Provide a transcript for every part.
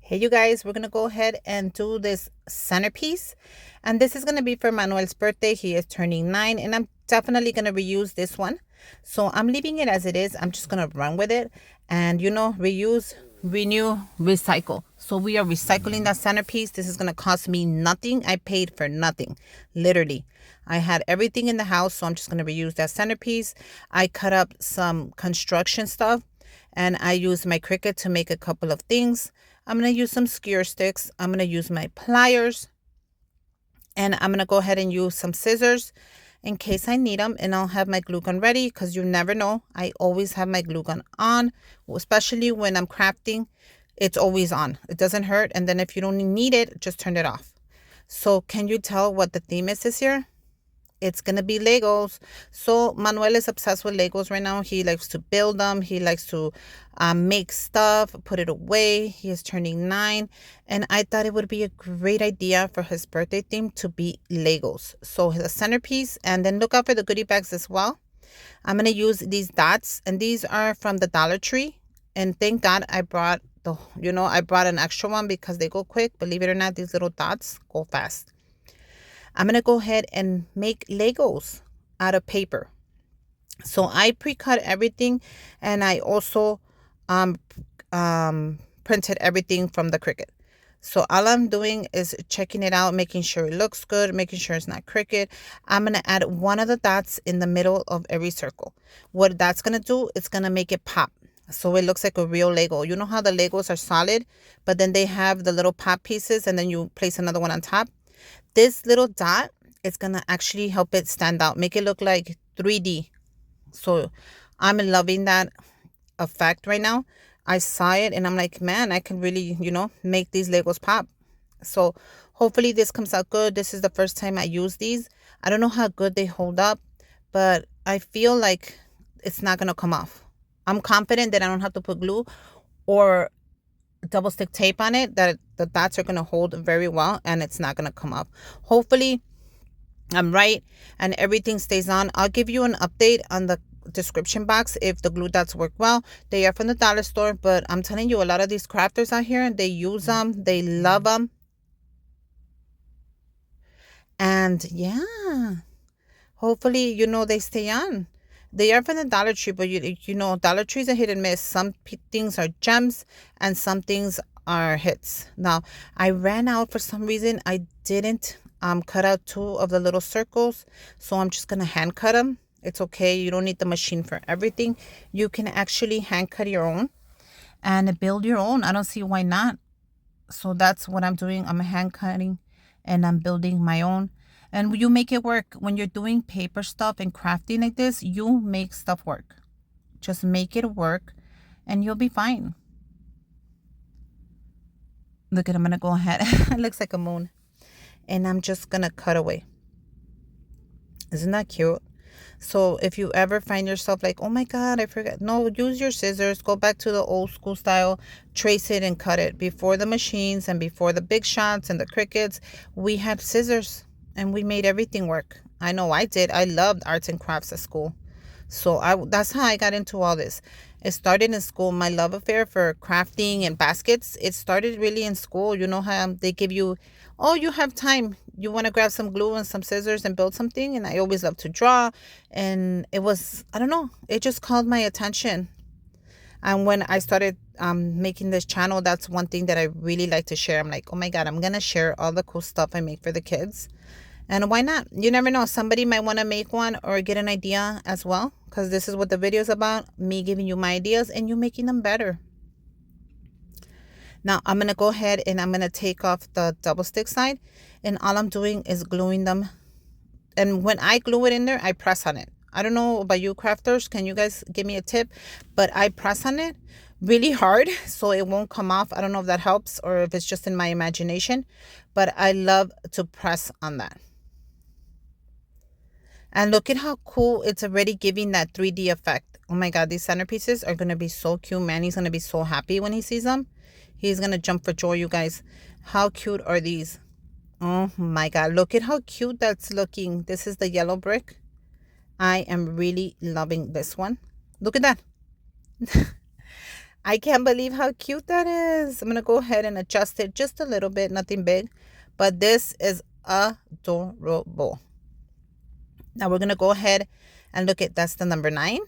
Hey you guys, we're gonna go ahead and do this centerpiece, and this is gonna be for Manuel's birthday. He is turning 9, and I'm definitely gonna reuse this one, so I'm leaving it as it is. I'm just gonna run with it, and reuse, renew, recycle. So we are recycling that centerpiece. This is gonna cost me nothing. I paid for nothing, literally. I had everything in the house, so I'm just gonna reuse that centerpiece. I cut up some construction stuff, and I used my Cricut to make a couple of things. I'm going to use some skewer sticks. I'm going to use my pliers. And I'm going to go ahead and use some scissors in case I need them. And I'll have my glue gun ready because you never know. I always have my glue gun on, especially when I'm crafting. It's always on. It doesn't hurt. And then if you don't need it, just turn it off. So can you tell what the theme is this year? It's going to be Legos. So Manuel is obsessed with Legos right now. He likes to build them. He likes to make stuff, put it away. He is turning 9. And I thought it would be a great idea for his birthday theme to be Legos. So the centerpiece, and then look out for the goodie bags as well. I'm going to use these dots, and these are from the Dollar Tree. And thank God I brought I brought an extra one because they go quick. Believe it or not, these little dots go fast. I'm going to go ahead and make Legos out of paper. So I pre-cut everything, and I also printed everything from the Cricut. So all I'm doing is checking it out, making sure it looks good, making sure it's not crooked. I'm going to add one of the dots in the middle of every circle. What that's going to do, it's going to make it pop. So it looks like a real Lego. You know how the Legos are solid, but then they have the little pop pieces, and then you place another one on top? This little dot is going to actually help it stand out, make it look like 3D. So I'm loving that effect right now. I saw it and I'm like, man, I can really, make these Legos pop. So hopefully this comes out good. This is the first time I use these. I don't know how good they hold up, but I feel like it's not going to come off. I'm confident that I don't have to put glue or double stick tape on it, that the dots are going to hold very well and it's not going to come off. Hopefully I'm right and everything stays on. I'll give you an update on the description box if the glue dots work well. They are from the dollar store, but I'm telling you, a lot of these crafters out here, they use them, they love them, and yeah, hopefully they stay on. They are from the Dollar Tree, but Dollar Tree's a hit and miss. Some things are gems and some things are hits. Now, I ran out for some reason. I didn't cut out 2 of the little circles, so I'm just going to hand cut them. It's okay. You don't need the machine for everything. You can actually hand cut your own and build your own. I don't see why not. So that's what I'm doing. I'm hand cutting and I'm building my own. And you make it work. When you're doing paper stuff and crafting like this, you make stuff work. Just make it work and you'll be fine. Look at, I'm going to go ahead. It looks like a moon. And I'm just going to cut away. Isn't that cute? So if you ever find yourself like, oh my God, I forgot. No, use your scissors. Go back to the old school style. Trace it and cut it. Before the machines and before the big shots and the Cricuts, we had scissors. And we made everything work. I know I did. I loved arts and crafts at school. So that's how I got into all this. It started in school. My love affair for crafting and baskets, it started really in school. You know how they give you, oh, you have time. You want to grab some glue and some scissors and build something. And I always loved to draw. And it was, I don't know, it just called my attention. And when I started making this channel, that's one thing that I really like to share. I'm like, oh my God, I'm going to share all the cool stuff I make for the kids. And why not? You never know. Somebody might want to make one or get an idea as well. Because this is what the video is about. Me giving you my ideas and you making them better. Now, I'm going to go ahead and I'm going to take off the double stick side. And all I'm doing is gluing them. And when I glue it in there, I press on it. I don't know about you crafters. Can you guys give me a tip? But I press on it really hard so it won't come off. I don't know if that helps or if it's just in my imagination. But I love to press on that. And look at how cool it's already giving that 3D effect. Oh my God, these centerpieces are going to be so cute. Manny's going to be so happy when he sees them. He's going to jump for joy, you guys. How cute are these? Oh my God, look at how cute that's looking. This is the yellow brick. I am really loving this one. Look at that. I can't believe how cute that is. I'm going to go ahead and adjust it just a little bit, nothing big. But this is adorable. Now we're going to go ahead and look at, that's the number 9.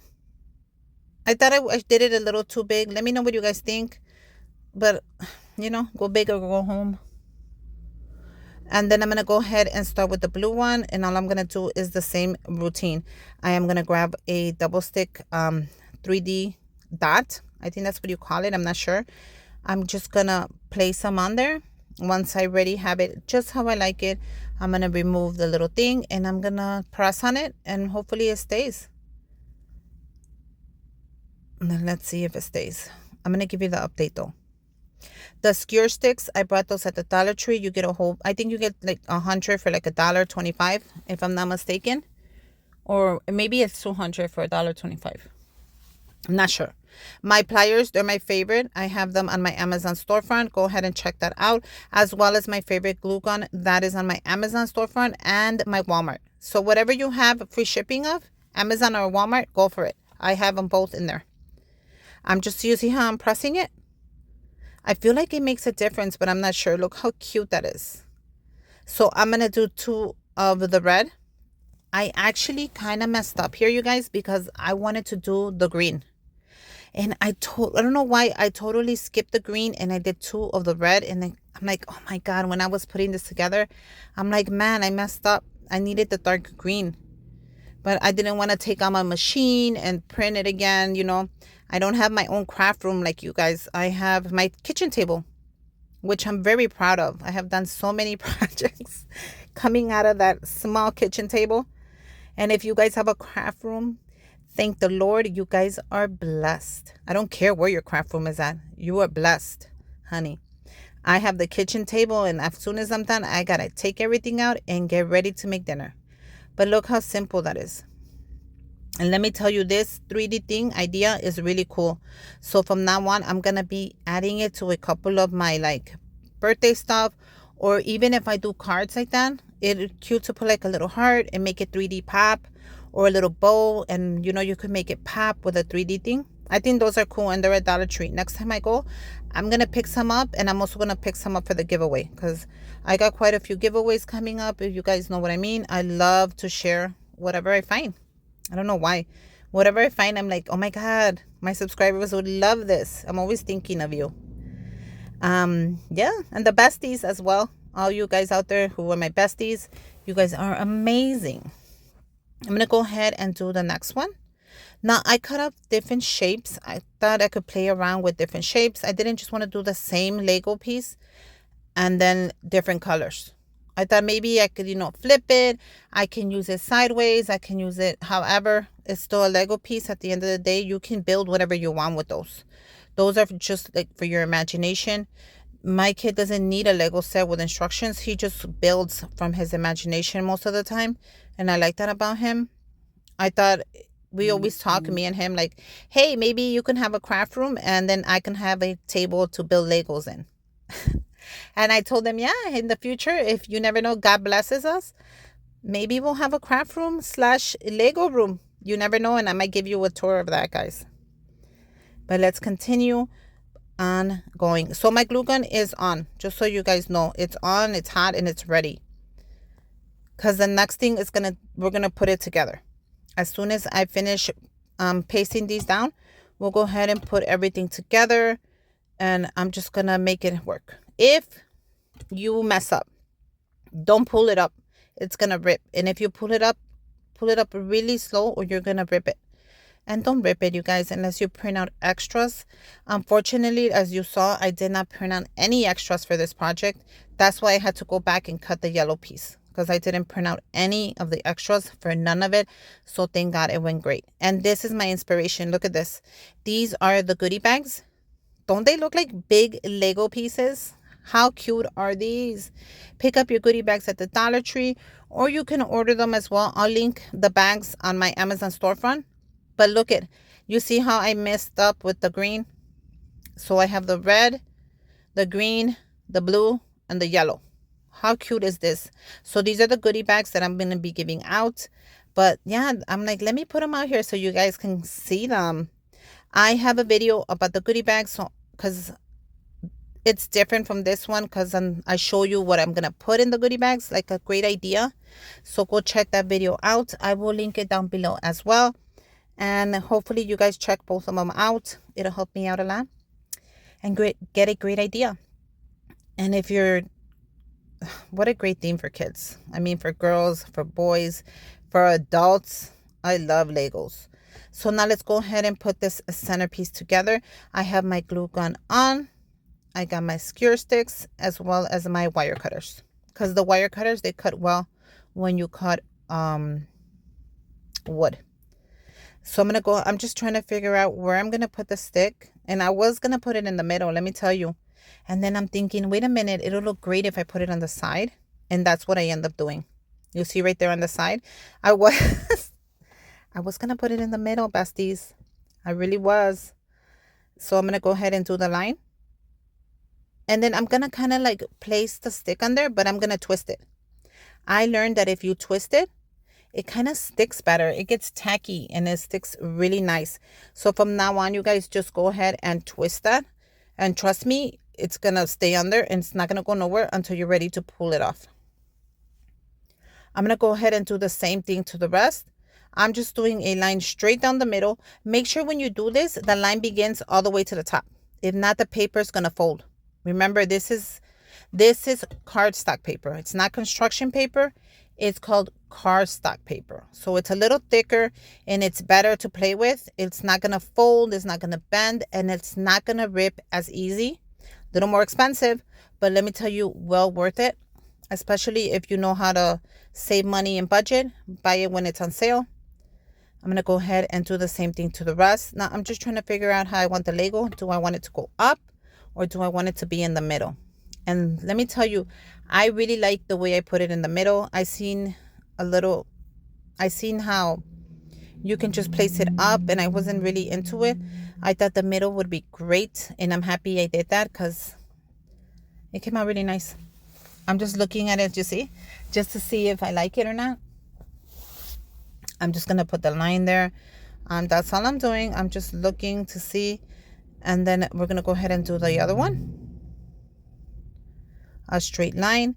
I thought I did it a little too big. Let me know what you guys think. But, go big or go home. And then I'm going to go ahead and start with the blue one. And all I'm going to do is the same routine. I am going to grab a double stick 3D dot. I think that's what you call it. I'm not sure. I'm just going to place some on there. Once I already have it just how I like it, I'm going to remove the little thing. And I'm going to press on it. And hopefully it stays. And then let's see if it stays. I'm going to give you the update though. The skewer sticks, I bought those at the Dollar Tree. You get a whole, I think you get like 100 for like $1.25, if I'm not mistaken. Or maybe it's 200 for $1.25. I'm not sure. My pliers, they're my favorite. I have them on my Amazon storefront. Go ahead and check that out. As well as my favorite glue gun. That is on my Amazon storefront and my Walmart. So whatever you have free shipping of, Amazon or Walmart, go for it. I have them both in there. I'm just using how I'm pressing it. I feel like it makes a difference, but I'm not sure. Look how cute that is. So I'm going to do 2 of the red. I actually kind of messed up here, you guys, because I wanted to do the green. And I don't know why I totally skipped the green and I did 2 of the red. And then I'm like, oh my God, when I was putting this together, I'm like, man, I messed up. I needed the dark green. But I didn't want to take out my machine and print it again, I don't have my own craft room like you guys. I have my kitchen table, which I'm very proud of. I have done so many projects coming out of that small kitchen table. And if you guys have a craft room, thank the Lord, you guys are blessed. I don't care where your craft room is at. You are blessed, honey. I have the kitchen table, and as soon as I'm done, I got to take everything out and get ready to make dinner. But look how simple that is. And let me tell you, this 3D thing idea is really cool. So from now on, I'm going to be adding it to a couple of my birthday stuff. Or even if I do cards like that, it's cute to put like a little heart and make it 3D pop. Or a little bow. And you could make it pop with a 3D thing. I think those are cool and they're at Dollar Tree. Next time I go, I'm going to pick some up. And I'm also going to pick some up for the giveaway. Because I got quite a few giveaways coming up. If you guys know what I mean. I love to share whatever I find. I don't know why. Whatever I find, I'm like, oh my God, my subscribers would love this. I'm always thinking of you. Yeah, and the besties as well. All you guys out there who are my besties, you guys are amazing. I'm going to go ahead and do the next one. Now, I cut up different shapes. I thought I could play around with different shapes. I didn't just want to do the same Lego piece and then different colors. I thought maybe I could, flip it. I can use it sideways. I can use it however. It's still a Lego piece. At the end of the day, you can build whatever you want with those. Those are just like for your imagination. My kid doesn't need a Lego set with instructions. He just builds from his imagination most of the time. And I like that about him. I thought we always talk, me and him, like, hey, maybe you can have a craft room and then I can have a table to build Legos in. And I told them, yeah, in the future, if you never know, God blesses us, maybe we'll have a craft room / Lego room. You never know, and I might give you a tour of that, guys. But let's continue on going. So my glue gun is on, just so you guys know. It's on, it's hot, and it's ready. Because the next thing is we're going to put it together. As soon as I finish pasting these down, we'll go ahead and put everything together. And I'm just going to make it work. If you mess up, don't pull it up. It's going to rip. And if you pull it up really slow or you're going to rip it. And don't rip it, you guys, unless you print out extras. Unfortunately, as you saw, I did not print out any extras for this project. That's why I had to go back and cut the yellow piece. Because I didn't print out any of the extras for none of it. So thank God it went great. And this is my inspiration. Look at this. These are the goodie bags. Don't they look like big Lego pieces? How cute are these? Pick up your goodie bags at the Dollar Tree, or you can order them as well. I'll link the bags on my Amazon storefront. But look at, you see how I messed up with the green? So I have the red, the green, the blue, and the yellow. How cute is this? So these are the goodie bags that I'm going to be giving out. But yeah, I'm like, let me put them out here so you guys can see them. I have a video about the goodie bag, so because it's different from this one, because I show you what I'm gonna put in the goodie bags, like a great idea. So go check that video out. I will link it down below as well, and hopefully you guys check both of them out. It'll help me out a lot and get a great idea. And if you're, what a great theme for kids. I mean, for girls, for boys, for adults. I love Legos. So now let's go ahead and put this centerpiece together. I have my glue gun on. I got my skewer sticks as well as my wire cutters, because the wire cutters, they cut well when you cut wood. So I'm just trying to figure out where I'm gonna put the stick, and I was gonna put it in the middle, let me tell you. And then I'm thinking, wait a minute, it'll look great if I put it on the side. And that's what I end up doing. You see right there on the side, I was gonna put it in the middle, besties. I really was. So I'm gonna go ahead and do the line. And then I'm going to kind of like place the stick on there, but I'm going to twist it. I learned that if you twist it, it kind of sticks better. It gets tacky and it sticks really nice. So from now on, you guys just go ahead and twist that. And trust me, it's going to stay on there and it's not going to go nowhere until you're ready to pull it off. I'm going to go ahead and do the same thing to the rest. I'm just doing a line straight down the middle. Make sure when you do this, the line begins all the way to the top. If not, the paper is going to fold. Remember, this is cardstock paper. It's not construction paper. It's called cardstock paper. So it's a little thicker and it's better to play with. It's not going to fold. It's not going to bend, and it's not going to rip as easy. A little more expensive, but let me tell you, well worth it. Especially if you know how to save money and budget. Buy it when it's on sale. I'm going to go ahead and do the same thing to the rest. Now, I'm just trying to figure out how I want the Lego. Do I want it to go up? Or do I want it to be in the middle? And let me tell you, I really like the way I put it in the middle. I seen how you can just place it up, and I wasn't really into it. I thought the middle would be great, and I'm happy I did that because it came out really nice. I'm just looking at it, you see, just to see if I like it or not. I'm just going to put the line there. That's all I'm doing. I'm just looking to see. And then we're going to go ahead and do the other one. A straight line.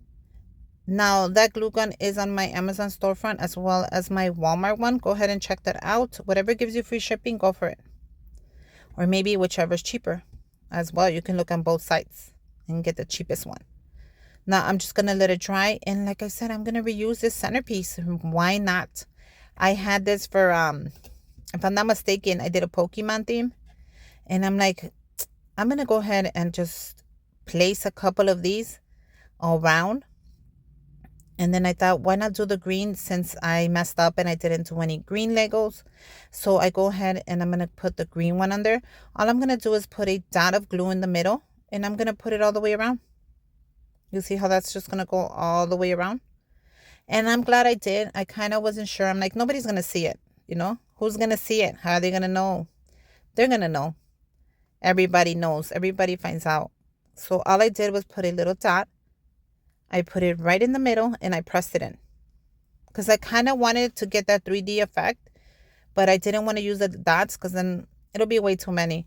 Now that glue gun is on my Amazon storefront as well as my Walmart one. Go ahead and check that out. Whatever gives you free shipping, go for it. Or maybe whichever is cheaper as well. You can look on both sites and get the cheapest one. Now I'm just going to let it dry. And like I said, I'm going to reuse this centerpiece. Why not? I had this for, if I'm not mistaken, I did a Pokemon theme. And I'm like, I'm going to go ahead and just place a couple of these all around. And then I thought, why not do the green, since I messed up and I didn't do any green Legos. So I go ahead and I'm going to put the green one on there. All I'm going to do is put a dot of glue in the middle. And I'm going to put it all the way around. You see how that's just going to go all the way around? And I'm glad I did. I kind of wasn't sure. I'm like, nobody's going to see it. You know, who's going to see it? How are they going to know? They're going to know. Everybody knows. Everybody finds out. So all I did was put a little dot. I put it right in the middle and I pressed it in. Because I kind of wanted to get that 3D effect. But I didn't want to use the dots because then it'll be way too many.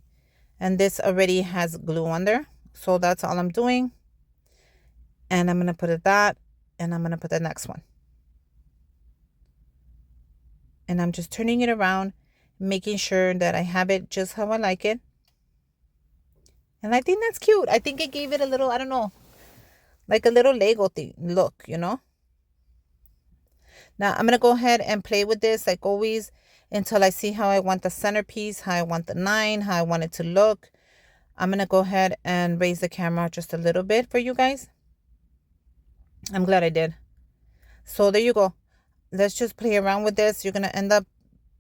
And this already has glue on there. So that's all I'm doing. And I'm going to put a dot. And I'm going to put the next one. And I'm just turning it around. Making sure that I have it just how I like it. And I think that's cute. I think it gave it a little, I don't know, like a little Lego thing look, you know. Now I'm going to go ahead and play with this like always until I see how I want the centerpiece, how I want the line, how I want it to look. I'm going to go ahead and raise the camera just a little bit for you guys. I'm glad I did. So there you go. Let's just play around with this. You're going to end up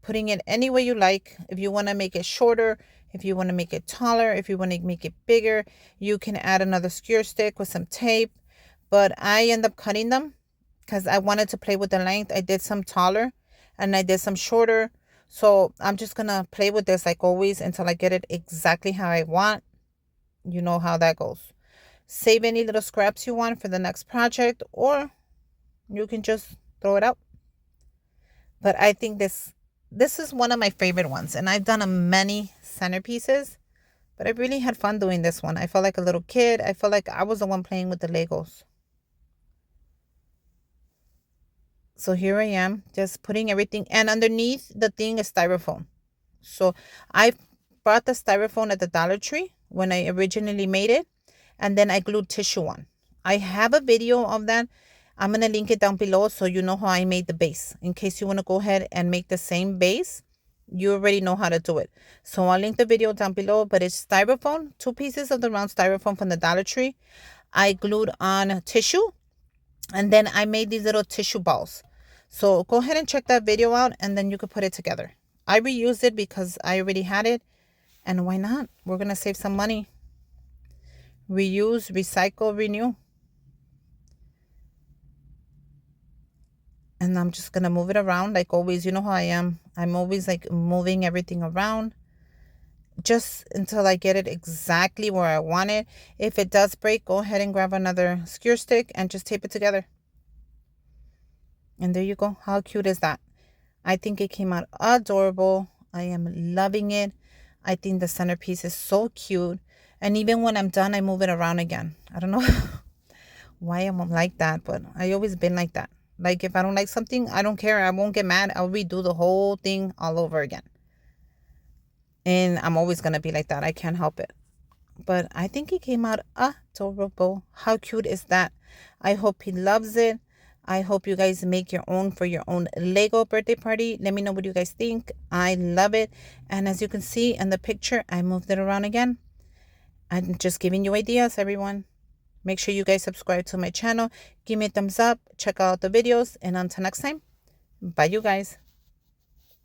putting it any way you like. If you want to make it shorter, if you want to make it taller, if you want to make it bigger, you can add another skewer stick with some tape. But I end up cutting them because I wanted to play with the length. I did some taller and I did some shorter. So I'm just going to play with this like always until I get it exactly how I want. You know how that goes. Save any little scraps you want for the next project, or you can just throw it out. But I think this This is one of my favorite ones, and I've done many centerpieces, but I really had fun doing this one. I felt like a little kid. I felt like I was the one playing with the Legos. So here I am, just putting everything, and underneath the thing is styrofoam. So I bought the styrofoam at the Dollar Tree when I originally made it, and then I glued tissue on. I have a video of that. I'm going to link it down below so you know how I made the base. In case you want to go ahead and make the same base, you already know how to do it. So I'll link the video down below, but it's styrofoam, 2 pieces of the round styrofoam from the Dollar Tree. I glued on tissue, and then I made these little tissue balls. So go ahead and check that video out, and then you could put it together. I reused it because I already had it, and why not? We're going to save some money. Reuse, recycle, renew. And I'm just going to move it around like always. You know how I am. I'm always like moving everything around just until I get it exactly where I want it. If it does break, go ahead and grab another skewer stick and just tape it together. And there you go. How cute is that? I think it came out adorable. I am loving it. I think the centerpiece is so cute. And even when I'm done, I move it around again. I don't know why I'm like that, but I always been like that. Like if I don't like something, I don't care. I won't get mad. I'll redo the whole thing all over again. And I'm always going to be like that. I can't help it. But I think it came out adorable. How cute is that? I hope he loves it. I hope you guys make your own for your own Lego birthday party. Let me know what you guys think. I love it. And as you can see in the picture, I moved it around again. I'm just giving you ideas, everyone. Make sure you guys subscribe to my channel. Give me a thumbs up. Check out the videos. And until next time, bye you guys.